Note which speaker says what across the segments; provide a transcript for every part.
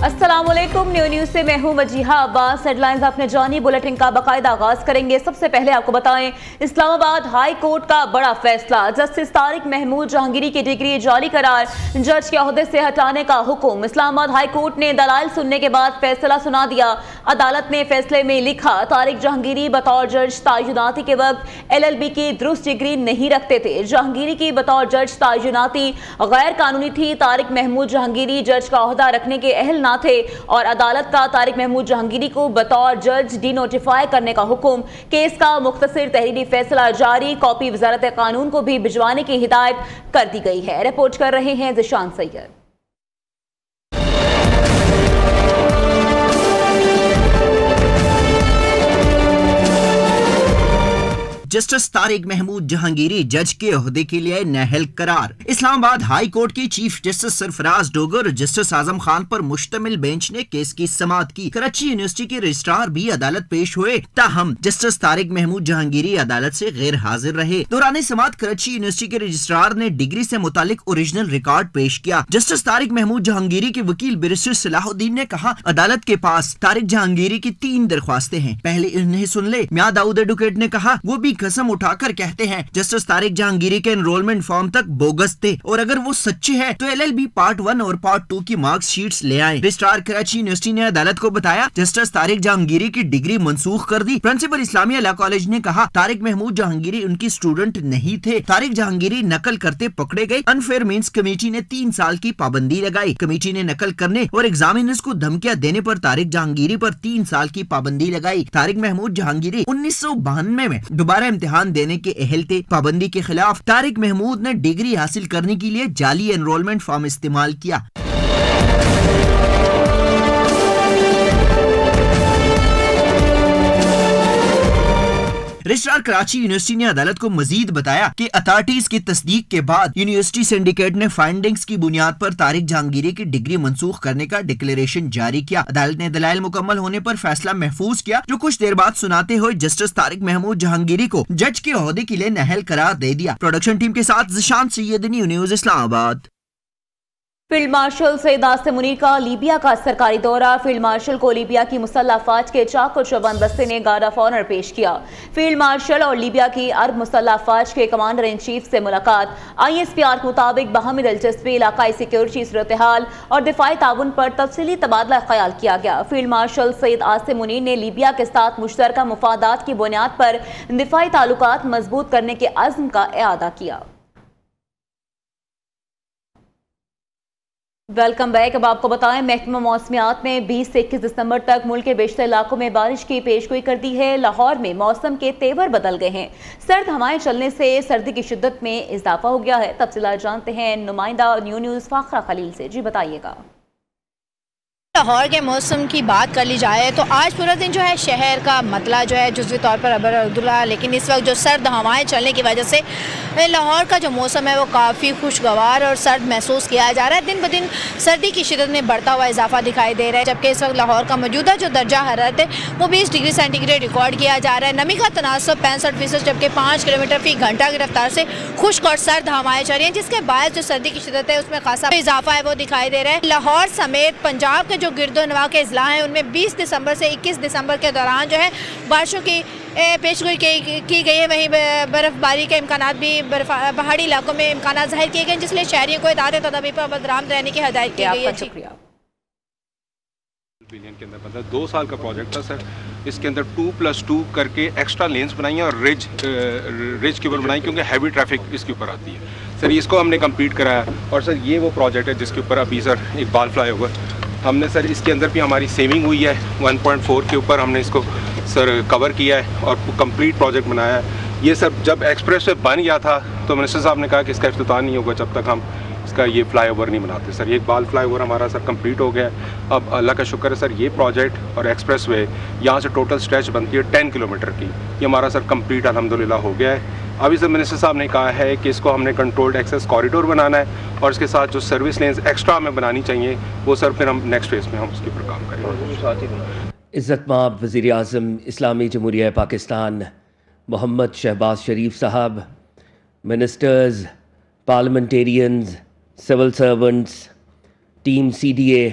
Speaker 1: अस्सलामुअलैकुम, न्यूज़ से मैं हूं मजीहा अब्बास। हेडलाइंस आपने जानी, बुलेटिन का बाकायदा आगाज करेंगे। सबसे पहले आपको बताएं, इस्लामाबाद हाई कोर्ट का बड़ा फैसला। जस्टिस तारिक महमूद जहांगीरी की डिग्री जाली करार, जज के ओहदे से हटाने का हुक्म। इस्लामाबाद हाई कोर्ट ने दलाइल सुनने के बाद फैसला सुना दिया। अदालत ने फैसले में लिखा, तारिक जहांगीरी बतौर जज तायुनाती के वक्त LLB की दुरुस्त डिग्री नहीं रखते थे। जहांगीरी की बतौर जज तायुनाती गैर कानूनी थी। तारिक महमूद जहांगीरी जज का ओहदा रखने के अहल थे और अदालत का तारिक महमूद जहांगीरी को बतौर जज डी नोटिफाई करने का हुक्म। केस का मुख्तसर तहरीरी फैसला जारी, कॉपी वजारत कानून को भी भिजवाने की हिदायत कर दी गई है। रिपोर्ट कर रहे हैं ज़िशान सैयद।
Speaker 2: जस्टिस तारिक महमूद जहांगीरी जज के ओहदे के लिए नाअहल करार। इस्लामाबाद हाई कोर्ट की चीफ जस्टिस सरफराज डोगर और जस्टिस आजम खान पर मुश्तमिल बेंच ने केस की समाअत की। कराची यूनिवर्सिटी के रजिस्ट्रार भी अदालत पेश हुए, ताहम जस्टिस तारिक महमूद जहांगीरी अदालत से गैर हाजिर रहे। दौरान समाअत कराची यूनिवर्सिटी के रजिस्ट्रार ने डिग्री से मुतालिक ओरिजिनल रिकॉर्ड पेश किया। जस्टिस तारिक महमूद जहांगीरी के वकील बैरिस्टर सलाहुद्दीन ने कहा, अदालत के पास तारिक जहांगीरी की 3 दरख्वास्तें हैं, पहले इन्हें सुन ले। मियां दाऊद एडवोकेट ने कहा, वो भी कसम उठाकर कहते हैं जस्टिस तारिक जहांगीरी के एनरोलमेंट फॉर्म तक बोगस थे और अगर वो सच्चे हैं तो LLB पार्ट 1 और पार्ट 2 की मार्क्स शीट्स ले आए। रजिस्ट्रार कराची यूनिवर्सिटी ने अदालत को बताया, जस्टिस तारिक जहांगीरी की डिग्री मंसूख कर दी। प्रिंसिपल इस्लामिया लॉ कॉलेज ने कहा, तारिक महमूद जहांगीरी उनकी स्टूडेंट नहीं थे। तारिक जहांगीरी नकल करते पकड़े गए। अनफेयर मीन्स कमेटी ने 3 साल की पाबंदी लगाई। कमेटी ने नकल करने और एग्जामिनर्स को धमकियां देने पर तारिक जहांगीरी पर 3 साल की पाबंदी लगाई। तारिक महमूद जहांगीरी 1992 में दोबारा इम्तिहान देने के अहल थे। पाबंदी के खिलाफ तारिक महमूद ने डिग्री हासिल करने के लिए जाली एनरोलमेंट फॉर्म इस्तेमाल किया। रजिस्ट्रार कराची यूनिवर्सिटी ने अदालत को मजीद बताया कि अथॉरिटीज की तस्दीक के बाद यूनिवर्सिटी सिंडिकेट ने फाइंडिंग्स की बुनियाद पर तारिक जहांगीरी की डिग्री मंसूख करने का डिक्लेरेशन जारी किया। अदालत ने दलाइल मुकम्मल होने पर फैसला महफूज किया, जो कुछ देर बाद सुनाते हुए जस्टिस तारिक महमूद जहांगीरी को जज के ओहदे के लिए नाअहल करार दे दिया। प्रोडक्शन टीम के साथ Zeeshan Syed, news Islamabad.
Speaker 1: Field marshal Syed Asim Munir का लीबिया का सरकारी दौरा। फील्ड मार्शल को लीबिया की मुसल्लह अफवाज के चाक और चौबंद दस्ते ने गार्ड ऑफ ऑनर पेश किया। फील्ड मार्शल और लीबिया की अरब मुसल्लह अफवाज के कमांडर इन चीफ से मुलाकात। ISPR के मुताबिक बाहमी दिलचस्पी, इलाकाई सिक्योरिटी सूरत हाल और दिफाई ताउन पर तफसीली तबादला ख्याल किया गया। फील्ड मार्शल सैयद आसिम मुनीर ने लीबिया के साथ मुश्तरका मुफादात की बुनियाद पर दिफाई ताल्लुकात मजबूत करने के अज़्म का इआदा किया। Welcome back. अब आपको बताएं, महकमा मौसमियात ने 20 से 21 दिसंबर तक मुल्क के बेशतर इलाकों में बारिश की पेशगोई कर दी है। लाहौर में मौसम के तेवर बदल गए हैं। सर्द हवाएं चलने से सर्दी की शिद्दत में इजाफा हो गया है। तफसीलात जानते हैं नुमाइंदा न्यूज़ फाखरा खलील से। जी बताइएगा।
Speaker 3: लाहौर के मौसम की बात कर ली जाए तो आज पूरा दिन जो है शहर का मतला जो है जुज़वी तौर पर अबरअब्दुल्ला, लेकिन इस वक्त जो सर्द हवाएं चलने की वजह से लाहौर का जो मौसम है वो काफ़ी खुशगवार और सर्द महसूस किया जा रहा है। दिन ब दिन सर्दी की शिद्दत में बढ़ता हुआ इजाफा दिखाई दे रहा है, जबकि इस वक्त लाहौर का मौजूदा जो दर्जा हरारत है वो 20 डिग्री सेंटीग्रेड रिकॉर्ड किया जा रहा है। नमी का तनासब 65%, जबकि 5 किलोमीटर फी घंटा की रफ्तार से खुश्क और सर्द हवाएं चल रही हैं, जिसके बाद जो सर्दी की शिद्दत है उसमें खासा इजाफा है वो दिखाई दे रहा है। लाहौर समेत पंजाब के जो गिरदोनवा के अजला हैं उनमें 20 दिसंबर से 21 दिसंबर के दौरान जो है बारिशों की पेशगोई की गई है। वहीं बर्फबारी के इम्कानात भी पहाड़ी इलाकों में इम्कानात जाहिर किए गए, जिसलिए शहरियों को इदारे तदाबीर पर बदरामद रहने की हिदायत की गई है। शुक्रिया।
Speaker 4: बिलियन के अंदर मतलब 2 साल का प्रोजेक्ट था सर। इसके अंदर 2+2 करके एक्स्ट्रा लेन्स बनाई हैं और रिज के ऊपर बनाई, क्योंकि हैवी ट्रैफिक इसके ऊपर आती है सर। इसको हमने कंप्लीट कराया और सर ये वो प्रोजेक्ट है जिसके ऊपर अभी सर इकबाल फ्लाईओवर हमने सर इसके अंदर भी हमारी सेविंग हुई है। 1.4 के ऊपर हमने इसको सर कवर किया है और कंप्लीट प्रोजेक्ट बनाया है। ये सर जब एक्सप्रेस वे बन गया था तो मिनिस्टर साहब ने कहा कि इसका इफ्तिताह नहीं होगा जब तक हम इसका ये फ्लाईओवर नहीं बनाते सर। ये इकबाल फ्लाईओवर हमारा सर कंप्लीट हो गया है। अब अल्लाह का शुक्र है सर, ये प्रोजेक्ट और एक्सप्रेस वे यहाँ से टोटल स्ट्रेच बनती है 10 किलोमीटर की, ये हमारा सर कंप्लीट अल्हम्दुलिल्लाह हो गया है। अभी सर मिनिस्टर साहब ने कहा है कि इसको हमने कंट्रोल्ड एक्सेस कॉरिडोर बनाना है और इसके साथ जो सर्विस लेन्स एक्स्ट्रा हमें बनानी चाहिए वो सर फिर हम नेक्स्ट फेज़ में हम उसके ऊपर काम करेंगे।
Speaker 5: इज़्ज़तमाब वज़ीर आज़म इस्लामी जमहूरिया पाकिस्तान मोहम्मद शहबाज शरीफ साहब, ministers, parliamentarians, civil servants, team CDA,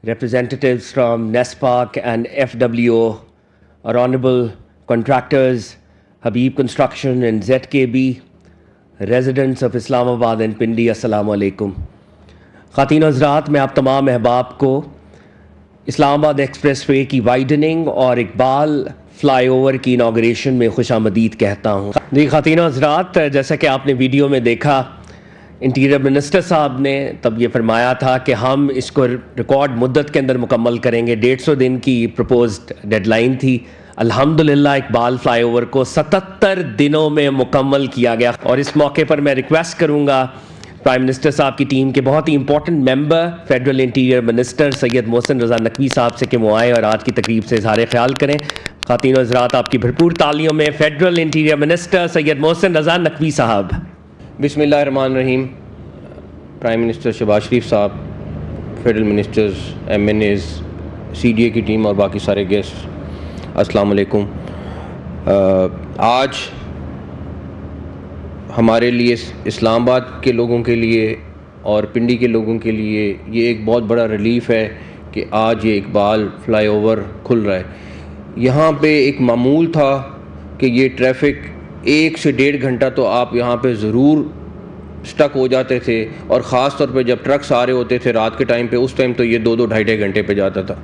Speaker 5: representatives from NESPAC and FWO, our honorable contractors, Habib Construction and ZKB, residents of Islamabad and Pindi, Assalamu alaikum. ख़ातीन हज़रात, मैं आप तमाम अहबाब को इस्लामाबाद एक्सप्रेस वे की वाइडनिंग और इकबाल फ़्लाईओवर की इनाग्रेशन में खुशामदीद कहता हूँ। जी ख़ातीन हज़रात, जैसा कि आपने वीडियो में देखा, इंटीरियर मिनिस्टर साहब ने तब ये फरमाया था कि हम इसको रिकॉर्ड मुद्दत के अंदर मुकम्मल करेंगे। 150 दिन की प्रपोज्ड डेडलाइन थी। अल्हम्दुलिल्लाह इकबाल फ़्लाईओवर को 77 दिनों में मुकम्मल किया गया। और इस मौके पर मैं रिक्वेस्ट करूँगा प्राइम मिनिस्टर साहब की टीम के बहुत ही important member federal interior minister Syed Mohsin Raza Naqvi साहब से कि वो आएँ और आज की तकरीब से इज़हार ख्याल करें। ख़ातीन हज़रात, आपकी भरपूर तालियों में federal interior minister Syed Mohsin Raza Naqvi साहब।
Speaker 6: बिस्मिल्लाहिर्रहमानिर्रहीम। प्राइम मिनिस्टर शहबाज शरीफ साहब, फेडरल मिनिस्टर्स, MNAs, CDA की टीम और बाकी सारे गेस्ट, अस्सलाम वालेकुम। आज हमारे लिए, इस्लामाबाद के लोगों के लिए और पिंडी के लोगों के लिए ये एक बहुत बड़ा रिलीफ़ है कि आज ये इकबाल फ़्लाईओवर खुल रहा है। यहाँ पे एक मामूल था कि ये ट्रैफिक 1 से 1.5 घंटा तो आप यहाँ पे ज़रूर स्टक हो जाते थे, और ख़ास तौर पे जब ट्रक्स आ रहे होते थे रात के टाइम पे, उस टाइम तो ये 2-2 ढाई घंटे पे जाता था।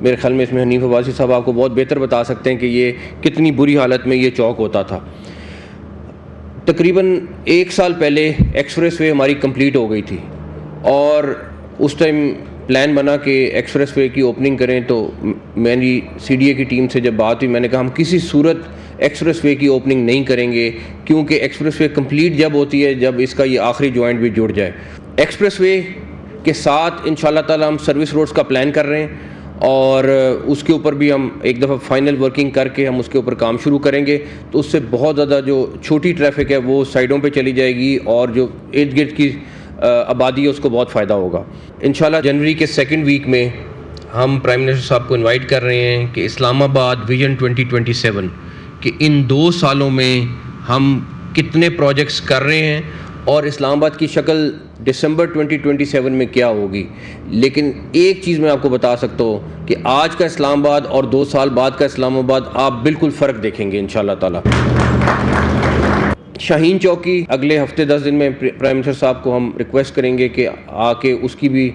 Speaker 6: मेरे ख्याल में इसमें हनीफ अब्बासी साहब आपको बहुत बेहतर बता सकते हैं कि ये कितनी बुरी हालत में ये चौक होता था। तकरीबन 1 साल पहले एक्सप्रेस वे हमारी कंप्लीट हो गई थी, और उस टाइम प्लान बना कि एक्सप्रेस वे की ओपनिंग करें। तो मेरी CDA की टीम से जब बात हुई, मैंने कहा हम किसी सूरत एक्सप्रेस वे की ओपनिंग नहीं करेंगे, क्योंकि एक्सप्रेस वे कंप्लीट जब होती है जब इसका ये आखिरी जॉइंट भी जुड़ जाए। एक्सप्रेस वे के साथ इंशाल्लाह ताला हम सर्विस रोड्स का प्लान कर रहे हैं, और उसके ऊपर भी हम एक दफ़ा फाइनल वर्किंग करके हम उसके ऊपर काम शुरू करेंगे। तो उससे बहुत ज़्यादा जो छोटी ट्रैफिक है वो साइडों पे चली जाएगी, और जो इर्द गिर्द की आबादी है उसको बहुत फ़ायदा होगा। इंशाल्लाह जनवरी के 2nd वीक में हम प्राइम मिनिस्टर साहब को इनवाइट कर रहे हैं कि इस्लामाबाद विजन 2027 कि इन 2 सालों में हम कितने प्रोजेक्ट्स कर रहे हैं और इस्लामाबाद की शक्ल दिसंबर 2027 में क्या होगी। लेकिन एक चीज़ मैं आपको बता सकता हूँ कि आज का इस्लामाबाद और 2 साल बाद का इस्लामाबाद आप बिल्कुल फ़र्क देखेंगे इंशाल्लाह ताला। शाहीन चौकी अगले हफ्ते 10 दिन में प्राइम मिनिस्टर साहब को हम रिक्वेस्ट करेंगे कि आके उसकी भी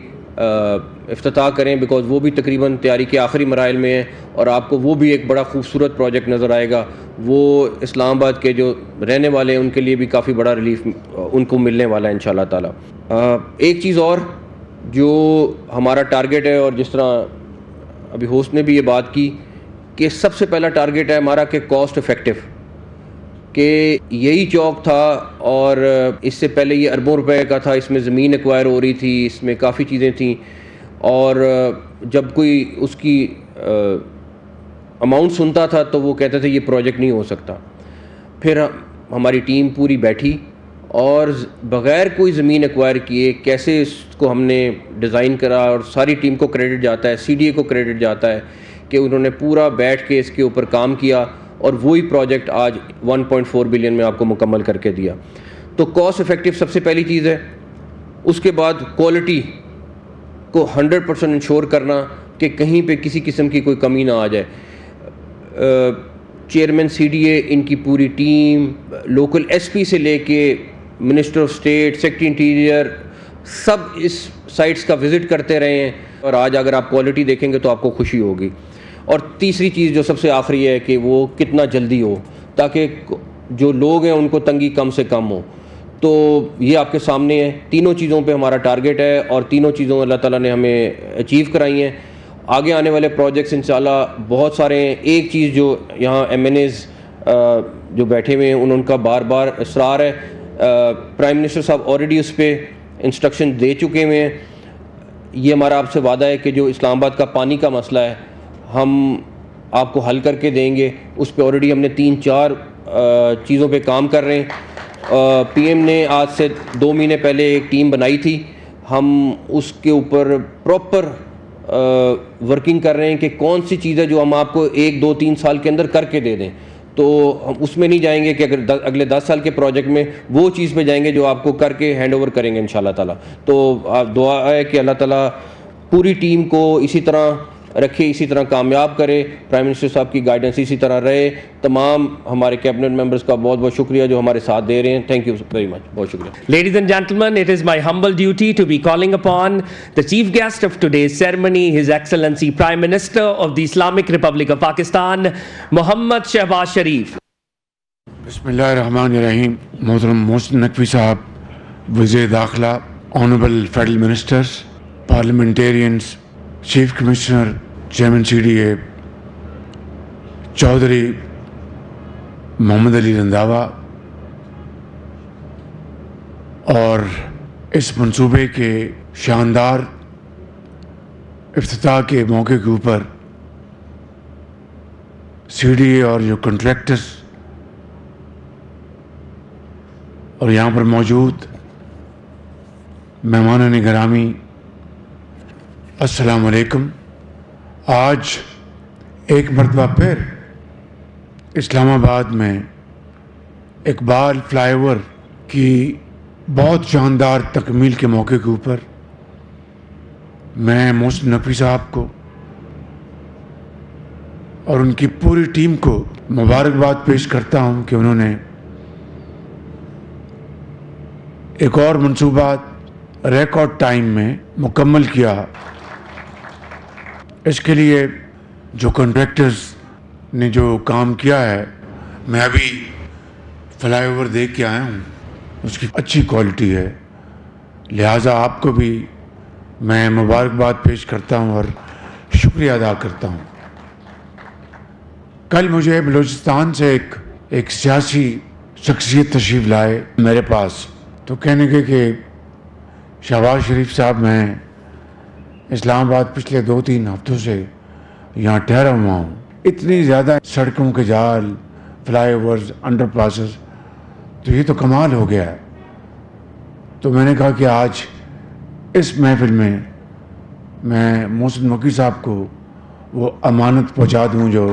Speaker 6: इफ्तिताह करें, बिकॉज़ वो भी तकरीबन तैयारी के आखिरी मराइल में है, और आपको वो भी एक बड़ा खूबसूरत प्रोजेक्ट नज़र आएगा। वो इस्लामाबाद के जो रहने वाले हैं उनके लिए भी काफ़ी बड़ा रिलीफ उनको मिलने वाला है इंशाल्लाह ताला। एक चीज़ और जो हमारा टारगेट है, और जिस तरह अभी होस्ट ने भी ये बात की कि सबसे पहला टारगेट है हमारा कि कॉस्ट इफ़ेक्टिव, कि यही चौक था और इससे पहले ये अरबों रुपए का था, इसमें ज़मीन एक्वायर हो रही थी, इसमें काफ़ी चीज़ें थी, और जब कोई उसकी अमाउंट सुनता था तो वो कहते थे ये प्रोजेक्ट नहीं हो सकता। फिर हमारी टीम पूरी बैठी और बग़ैर कोई ज़मीन एक्वायर किए कैसे इसको हमने डिज़ाइन करा, और सारी टीम को क्रेडिट जाता है, CDA को क्रेडिट जाता है कि उन्होंने पूरा बैठ के इसके ऊपर काम किया, और वही प्रोजेक्ट आज 1.4 बिलियन में आपको मुकम्मल करके दिया। तो कॉस्ट इफ़ेक्टिव सबसे पहली चीज़ है। उसके बाद क्वालिटी को 100% इंश्योर करना कि कहीं पे किसी किस्म की कोई कमी ना आ जाए। चेयरमैन CDA, इनकी पूरी टीम, लोकल SP से लेके minister of state, secretary interior, सब इस साइट्स का विज़िट करते रहे हैं, और आज अगर आप क्वालिटी देखेंगे तो आपको खुशी होगी। और तीसरी चीज़ जो सबसे आखिरी है कि वो कितना जल्दी हो, ताकि जो लोग हैं उनको तंगी कम से कम हो। तो ये आपके सामने है, तीनों चीज़ों पे हमारा टारगेट है, और तीनों चीज़ों अल्लाह ताला ने हमें अचीव कराई हैं। आगे आने वाले प्रोजेक्ट्स इंशाल्लाह बहुत सारे हैं। एक चीज़ जो यहाँ MNAs जो बैठे हुए हैं उनका बार बार इसरार है, प्राइम मिनिस्टर साहब ऑलरेडी उस पर इंस्ट्रक्शन दे चुके हुए हैं। ये हमारा आपसे वादा है कि जो इस्लामाबाद का पानी का मसला है हम आपको हल करके देंगे। उस पर ऑलरेडी हमने 3-4 चीज़ों पे काम कर रहे हैं। PM ने आज से 2 महीने पहले एक टीम बनाई थी, हम उसके ऊपर प्रॉपर वर्किंग कर रहे हैं कि कौन सी चीज़ है जो हम आपको 1, 2, 3 साल के अंदर करके दे दें। तो हम उसमें नहीं जाएंगे कि अगर अगले 10 साल के प्रोजेक्ट में वो चीज़ पे जाएंगे जो आपको करके हैंड ओवर करेंगे इंशाल्लाह ताला। तो दुआ है कि अल्लाह ताला पूरी टीम को इसी तरह रखे, इसी तरह कामयाब करे। प्राइम मिनिस्टर साहब की गाइडेंस इसी तरह रहे। तमाम हमारे कैबिनेट मेंबर्स का बहुत बहुत शुक्रिया जो हमारे साथ दे रहे हैं। थैंक यू वेरी मच, बहुत शुक्रिया।
Speaker 5: Ladies and gentlemen, it is my humble duty to be calling upon the chief guest of today's ceremony, His Excellency Prime Minister of the Islamic Republic of Pakistan, Mohammad Shehbaz Sharif.
Speaker 7: बिस्मिल्लाहिर्रहमानिर्रहीम। मोहतरम मोहसिन नकवी साहब, वज़ीर दाखिला, honourable federal ministers, parliamentarians, chief commissioner, chairman CDA Chaudhry Mohammad Ali Randhawa, और इस मंसूबे के शानदार इफ्तिताह के मौके के ऊपर CDA और जो कॉन्ट्रैक्टर्स और यहाँ पर मौजूद मेहमानान गिरामी, अस्सलाम वालेकुम। आज एक मरतबा फिर इस्लामाबाद में इकबाल फ्लाईओवर की बहुत शानदार तकमील के मौके के ऊपर मैं मोहसिन नकवी साहब को और उनकी पूरी टीम को मुबारकबाद पेश करता हूँ कि उन्होंने एक और मंसूबा रिकॉर्ड टाइम में मुकम्मल किया। इसके लिए जो कॉन्ट्रैक्टर्स ने जो काम किया है, मैं अभी फ्लाईओवर देख के आया हूँ, उसकी अच्छी क्वालिटी है, लिहाजा आपको भी मैं मुबारकबाद पेश करता हूँ और शुक्रिया अदा करता हूँ। कल मुझे बलूचिस्तान से एक सियासी शख्सियत तशरीफ़ लाए मेरे पास, तो कहने के कि शहबाज शरीफ साहब, मैं इस्लामाबाद पिछले 2-3 हफ्तों से यहाँ ठहरा हुआ हूँ, इतनी ज़्यादा सड़कों के जाल, फ्लाईओवर्स, अंडरपासेस, तो ये तो कमाल हो गया है। तो मैंने कहा कि आज इस महफिल में मैं मोहसिन नकवी साहब को वो अमानत पहुँचा दूँ जो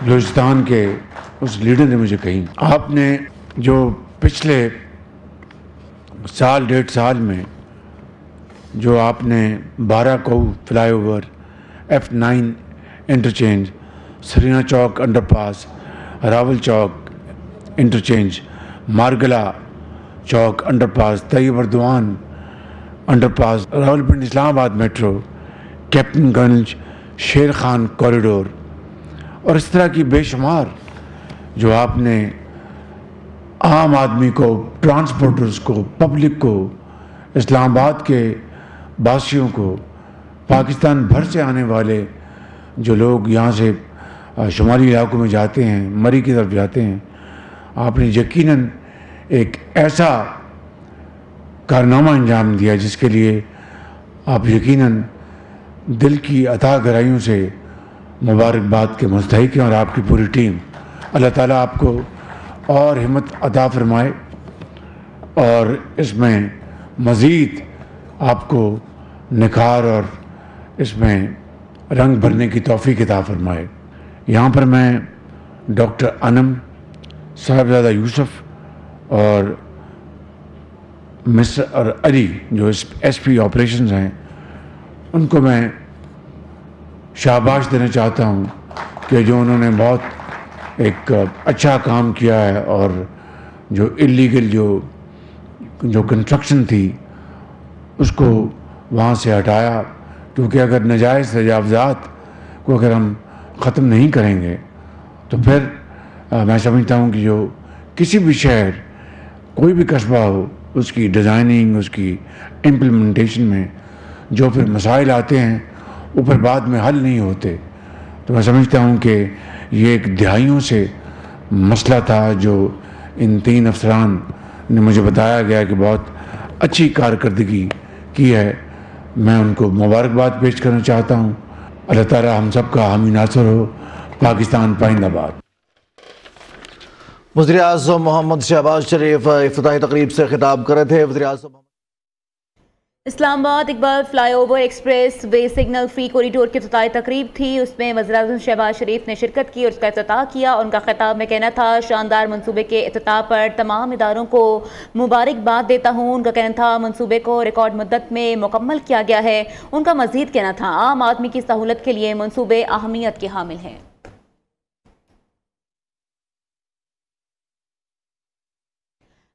Speaker 7: बलूचिस्तान के उस लीडर ने मुझे कही। आपने जो पिछले साल 1.5 साल में जो आपने 12 कऊ flyover, F9 interchange, Serena Chowk underpass, Rawal Chowk interchange, Margalla Chowk underpass, Tayyip Erdogan underpass, Rawalpindi Islamabad metro, कैप्टनगंज शेर खान कॉरिडोर, और इस तरह की बेशुमार जो आपने आम आदमी को, ट्रांसपोर्टर्स को, पब्लिक को, इस्लामाबाद के बासियों को, पाकिस्तान भर से आने वाले जो लोग यहाँ से शुमाली इलाकों में जाते हैं, मरी की तरफ जाते हैं, आपने यकीनन एक ऐसा कारनामा अंजाम दिया जिसके लिए आप यकीनन दिल की अता गहराइयों से मुबारकबाद के मुस्तहिक हैं, और आपकी पूरी टीम। अल्लाह ताला आपको और हिम्मत अता फरमाए और इसमें मज़ीद आपको निखार और इसमें रंग भरने की तौफीक अता फरमाए। यहाँ पर मैं डॉक्टर अनम, साहिबजादा यूसुफ और मिस्टर और अली जो SP ऑपरेशंस हैं, उनको मैं शाबाश देना चाहता हूँ कि जो उन्होंने बहुत एक अच्छा काम किया है और जो इलीगल जो कंस्ट्रक्शन थी उसको वहाँ से हटाया, क्योंकि अगर नाजायज़ तजावज़ात को अगर हम ख़त्म नहीं करेंगे तो फिर मैं समझता हूँ कि जो किसी भी शहर, कोई भी कस्बा हो, उसकी डिज़ाइनिंग, उसकी इम्प्लीमेंटेशन में जो फिर मसाइल आते हैं वो फिर बाद में हल नहीं होते। तो मैं समझता हूँ कि ये एक दहाइयों से मसला था जो इन 3 अफसरान ने मुझे बताया गया कि बहुत अच्छी कारकर्दगी की है। मैं उनको मुबारकबाद पेश करना चाहता हूँ। अल्लाह ताला हम सब का हामी नासर हो। पाकिस्तान पाइंदाबाद।
Speaker 8: वज़ीर-ए-आज़म मोहम्मद शहबाज शरीफ इफ्तिताही तकरीब से खिताब कर रहे थे। वज़ीर-ए-आज़म
Speaker 1: Islamabad Iqbal flyover expressway signal free corridor की इफ्तिताही तकरीब थी। उसमें वज़ीर-ए-आज़म शहबाज शरीफ ने शिरकत की और उसका इफ्तिताह किया। उनका खिताब में कहना था, शानदार मंसूबे के इफ्तिताह पर तमाम इदारों को मुबारकबाद देता हूँ। उनका कहना था, मंसूबे को रिकॉर्ड मुद्दत में मुकम्मल किया गया है। उनका मजीद कहना था, आम आदमी की सहूलत के लिए मंसूबे अहमियत के हामिल हैं।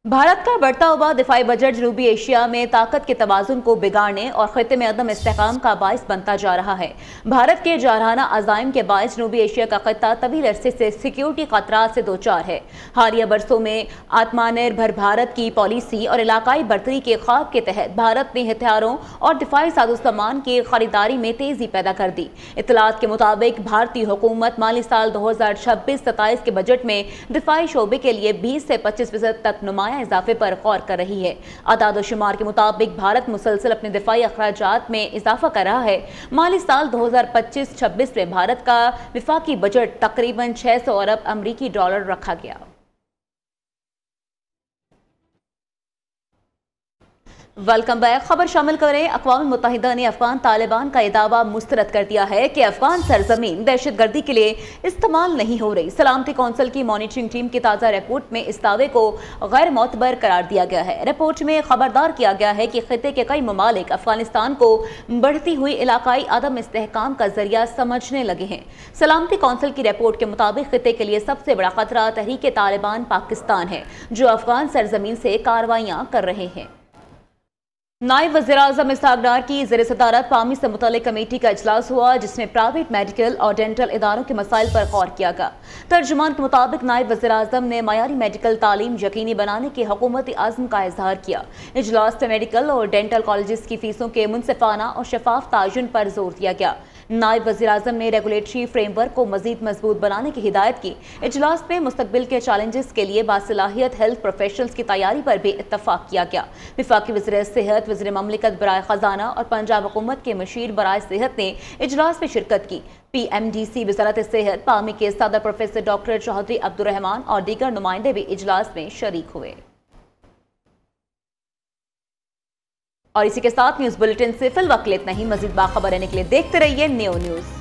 Speaker 1: भारत का बढ़ता हुआ दिफाई बजट जनूबी एशिया में ताकत के तवाज़ुन को बिगाड़ने और खित्ते में अदम इस्तेहकाम का बाइस बनता जा रहा है। भारत के जारहाना अज़ाइम के बाइस जनूबी एशिया का खित्ता तवील अरसे से सिक्योरिटी खतरात से दो चार है। हालिया बरसों में आत्मनिर्भर भारत की पॉलिसी और इलाकाई बर्तरी के ख्वाब के तहत भारत ने हथियारों और दिफाई साजोसामान की खरीदारी में तेजी पैदा कर दी। इत्तलात के मुताबिक भारतीय हुकूमत माली साल 2026-27 के बजट में दिफाई शोबे के लिए 20 से 25% तक नुमाया इजाफे पर गौर कर रही है। आदाद शुमार के मुताबिक भारत मुसलसल अपने दिफाई अखराजात में इजाफा कर रहा है। माली साल 2025-26 में भारत का विफाकी बजट तकरीबन 600 अरब अमरीकी डॉलर रखा गया। Welcome back. खबर शामिल करें। अक़वाम मुत्तहिदा ने अफगान तालिबान का यह दावा मुस्तरद कर दिया है कि अफगान सरजमीन दहशतगर्दी के लिए इस्तेमाल नहीं हो रही। सलामती कौंसिल की मॉनिटरिंग टीम की ताज़ा रिपोर्ट में इस दावे को गैर मोतबर करार दिया गया है। रिपोर्ट में खबरदार किया गया है कि खित्ते के कई ममालिक अफगानिस्तान को बढ़ती हुई इलाकाई अदम इस्तेहकाम का जरिया समझने लगे हैं। सलामती कौंसिल की रिपोर्ट के मुताबिक खित्ते के लिए सबसे बड़ा खतरा तहरीक तालिबान पाकिस्तान है, जो अफगान सरजमीन से कार्रवाइयां कर रहे हैं। नायब वज़ीर-ए-आज़म इसहाक डार की ज़ेर सदारत पामी से मुतल्लिक़ कमेटी का इजलास हुआ, जिसमें प्राइवेट मेडिकल और डेंटल इदारों के मसाइल पर गौर किया गया। तर्जुमान के मुताबिक नायब वज़ीर-ए-आज़म ने मयारी मेडिकल तालीम यकीनी बनाने के हुकूमती आज़म का इजहार किया। इजलास में मेडिकल और डेंटल कॉलेज की फीसों के मुनसिफाना और शफाफ तायुन पर जोर दिया गया। नायब वज़ीर-ए-आज़म ने रेगुलेटरी फ्रेमवर्क को मजीद मजबूत बनाने की हिदायत की। इजलास में मुस्तकबिल के चैलेंजेस के लिए बासलाहियत हेल्थ प्रोफेशनल्स की तैयारी पर भी इत्तफाक किया गया। वफाकी वज़ीर सेहत, वज़ीर ममलिकत बराए खजाना और पंजाब हुकूमत के मशीर बराए सेहत ने इजलास में शिरकत की। PMDC वज़ारत सेहत पामी के सदर प्रोफेसर डॉक्टर चौधरी अब्दुर्रहमान और दीगर नुमाइंदे भी इजलास में शरीक हुए। और इसी के साथ न्यूज़ बुलेटिन से फिलवक्त इतना ही। मजीद बाखबर रहने के लिए देखते रहिए न्यू न्यूज़।